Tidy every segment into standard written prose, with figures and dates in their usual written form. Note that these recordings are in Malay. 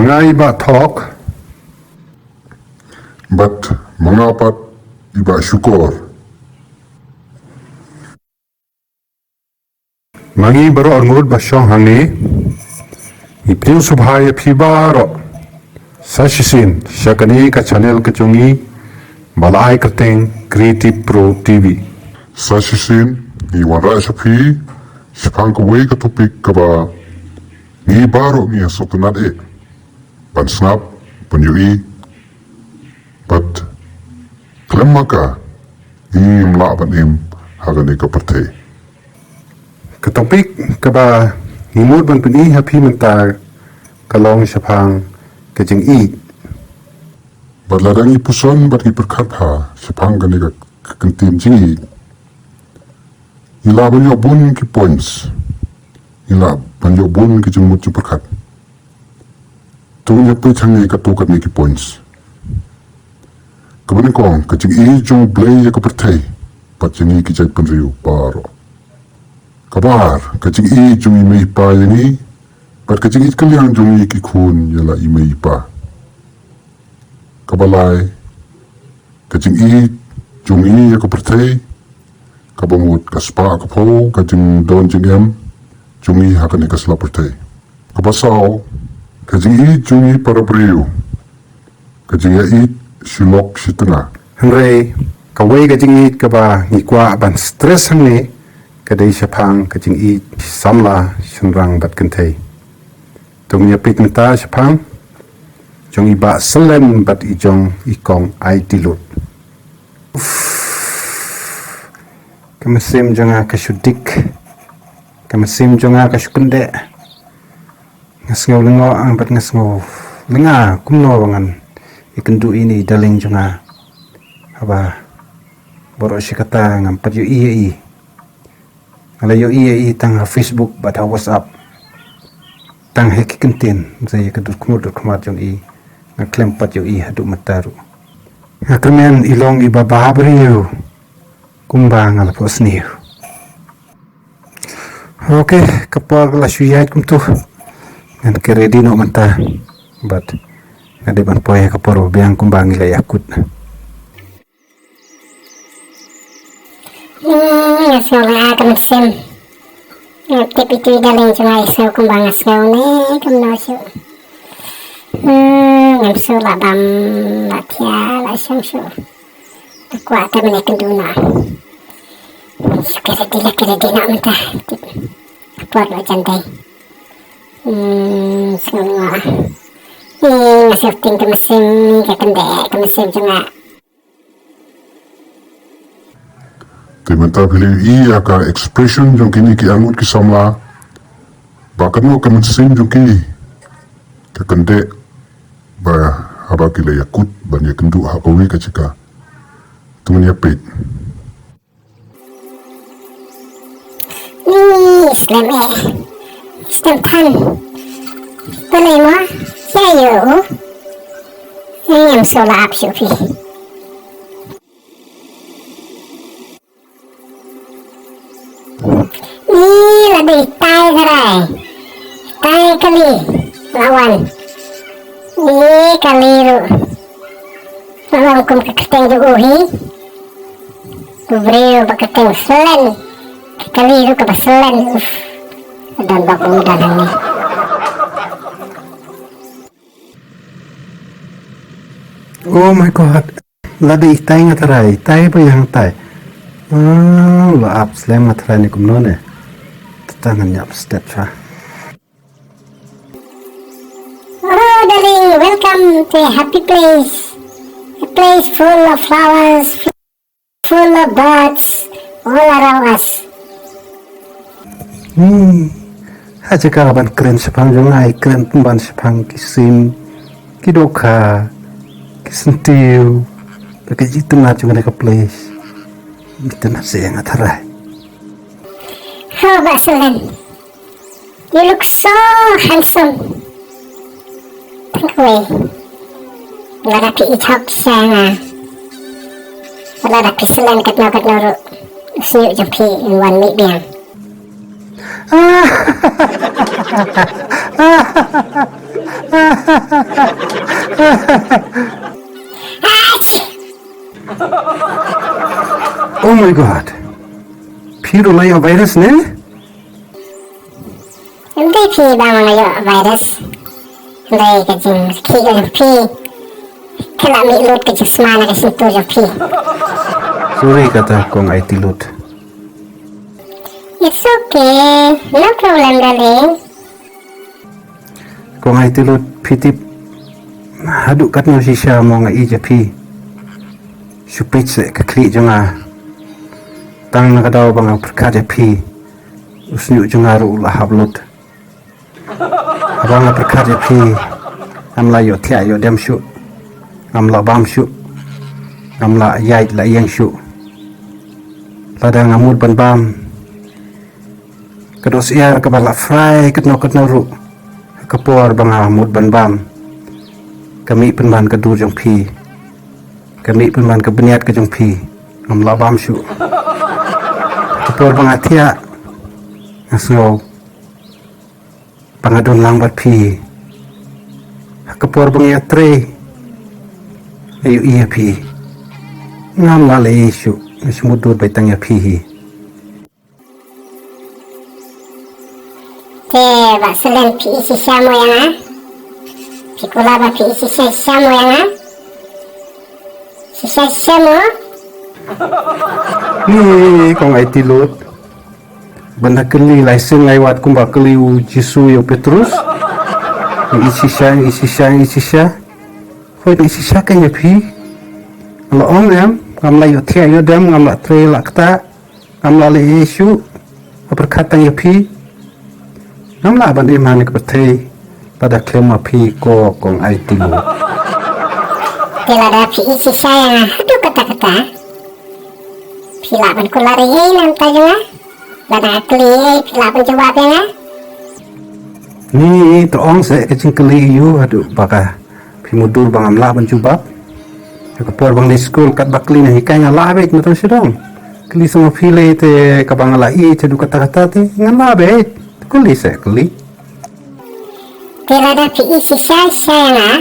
Mga iba talk, but mga apat iba syukur. Mangi baro angud basyong hangi, ipil subhaya pibaro, sashisin syakani ka channel kecungi, balai kerteng Creative Pro TV. Sashisin, iwan rasa pi, sepang kawai ka topik kaba, ngi baro ngi sotunat pan snap, pan yui, but klem maka, im la pan im hagani ka partay. Ketopik kaba himud ban peni happy mentar kalong sepang kejeng i. Badladang ipuson bat iperkat ha sepang gani ka kentin jingi. Ila banyo bun ki points. Ila banyo bun ki jeng mut perkat. Tungnya pe changi ka tokat ni ki points. Kemudian kong kejeng i jong blay ya ka pertai. Pat jengi ki jay penriu baro. Kabar, kacing i jung ime ipa yang i, pat kacing i kaliang jung i kikun yala ime ipa. Kabalai, kacing i jung i ya kapertai, kabamut kaspa kapo, kacing don jing em, jung i hakan i kasla pertai. Kabasaw, kacing i jung i para beriu, kacing ya i silok si tengah. Hangray, kawai kacing i kaba ngikwa ban stress hangni, kadai sepang kacing i samla senrang bat kentai. Tungnya pik menta sepang, jong iba selen bat ijong ikong ai tilut. Kemasim jonga kasudik, kemasim jonga kasukende. Ngasngau lengo ang bat ngasngau lenga kumno bangan ikendu ini daling jonga haba borok sikata ngampat yu i. Kalau iya tang Facebook bat WhatsApp tang heki kentin saya kedut kumar jong i ngaklem pat i hadu mataru ngakemen ilong iba bahabriu kumbang ala posniu. Oke kapal la syuyat kum tu dan keredi no manta bat ngade ban poe kaporo biang kumbang ila yakut. Ngasola kemasim tip itu daling cuma isu kumbang asal ni kemnosu ngamsu labam latia lasang su kuat temen kenduna kira nak mentah kuat lo cantai semua ngasih ting kemasim kemasim cuma Timenta pilih i aka expression jong kini ki angut ki samla bahkan mo kemensim jong ki kekende ba haba ki le yakut ban ya kendu hapawi ka cika tumen ya pit Islam tan boleh mo saya yang solat syufi lebih tai gerai tai kali lawan ini kali ru lawan kum keketeng juuhi kubriu baketeng selen kali ru kebaselen dan babu dan ini oh my god ladi tai ngatarai tai pa yang tai lo up slam ngatarai ni kumno ne tangan nyap step sa. Oh darling, welcome to a happy place. A place full of flowers, full of birds, all around us. Aja kalaban keren sepang jongai, keren pemban sepang kisim, kidoka, kisentiu, pakai jitu ngacung ada ke place. Itu nasi yang atarai. Oh, Baselen, you look so handsome. Think away. Wala rapi itap sana. Wala rapi selen katno Usnyuk jampi in one meet biang. Oh my god. Phi rồi lấy virus nè. Hindi phi ba mga virus? Hindi kajing kiyo yung phi. Kala may load kajing smana kasing to yung phi. Sorry kata kong ay tilot. It's okay. No problem, darling. Kong ay tilot pitip. Haduk kat no siya mo nga ija phi. Supit se kakli nga. Tang nakadaw bang ang perkada phi. Usnyu nga ru lahablot. Abang perkada phi. Amla yo tia yo dem shu. Amla bam shu. Amla yait la yang shu. Ladang amud ban bam. Kados iar kabala fry ketno ru. Kapor bang amud ban bam. Kami penban kedur jong phi. Kami penban kebeniat ke jong phi. Amla bam shu. Kapor bang atia. Asno. Pangadon lambat phi. Kapor bang yatre. Ayu iya phi. Ngam la le shu. Semudut baitang ya phi. Ba selen pi isi siamo yang ha? Pikula ba pi isi siamo yang ha? Siamo? Ni kong ay tilot. Banda keli laisen lewat kumba keli u Jisu yo Petrus. Isi siya. Hoi isi siya kan ya phi. Lo ong em, ngam la yo tia yo dem ngam la tre lakta. Ngam la le Yesu. Berkata ya phi. Ngam la ban iman ke betei. Pada klema phi ko kong ay tilot. Tila da pi isi yang ha? Aduh kata-kata. Pila ban kulari nam tayo ha? Lada kli pila ban jawab yang ha? Ni toong se kecing keli yu aduh baka pimudur bang amla ban jubab. Kapor bang di school kat bakli na hikaya labet na to sidong. Keli sama pile te kabang ala i cedu kata-kata te ngan labet. Keli se keli. Tila da pi isi yang ha?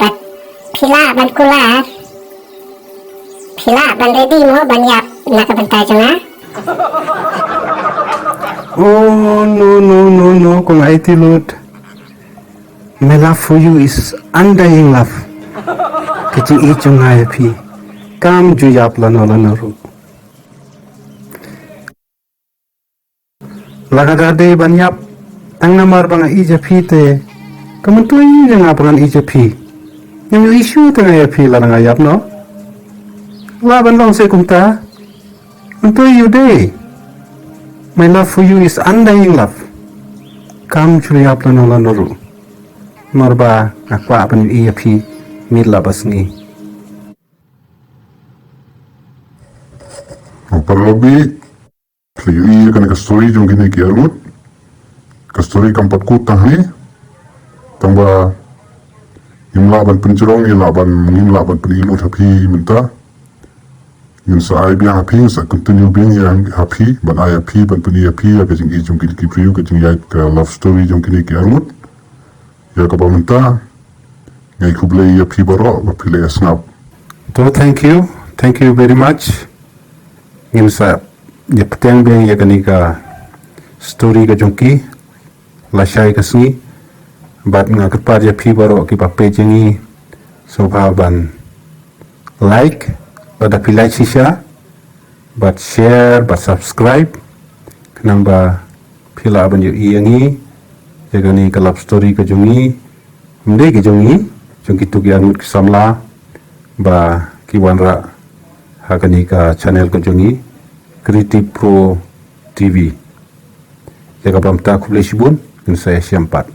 Bat pila ban kular. Pila ban ready mo ban yap nakabantay jong ha? Oh no kong ay tilot. My love for you is undying love. Kecing ichong ay pi. Kam juyap lano ru. Lagagade banyap. Ang namar bang ija pi te. Kamantuy yung nga bang ija pi. Yung issue te nga pi lang ayap no. Laban lang sa kumta. Mantuy you day. My love for you is undying love. Kam juyap lano ru. Marba akwa pan iya pi midla basngi. Ang parlobi, kayo iya ka na kastori yung ginikiarmut. Kastori kang patkutang ni. Tamba, yung laban pencerong, yung laban penilot hapi minta. Yung sa ay biyang hapi, sa continue biyang yang hapi, ban ay hapi, ban peni hapi, kajing ijong kinikipriyo, kajing yait ka love story yung kinikiarmut. Ya ka paminta, ngay kublay hapi baro, mapilay asnap. So thank you very much. Ngin sa ya petang biyang ya kanika story ka jongki, lashay kasngi, bat nga kapar ya pi baro ki page ngi, so ban like, pada pilai sisya, bat share, bat subscribe, kenang ba pila ban yu iyangi, jagani kalap story ka jongi, mde ki jongi, jongki tu gianut kisamla, ba kiwanra hakani ka channel ka jongi, Creative Pro TV. Jaga pamta kublai sibun, saya siampat.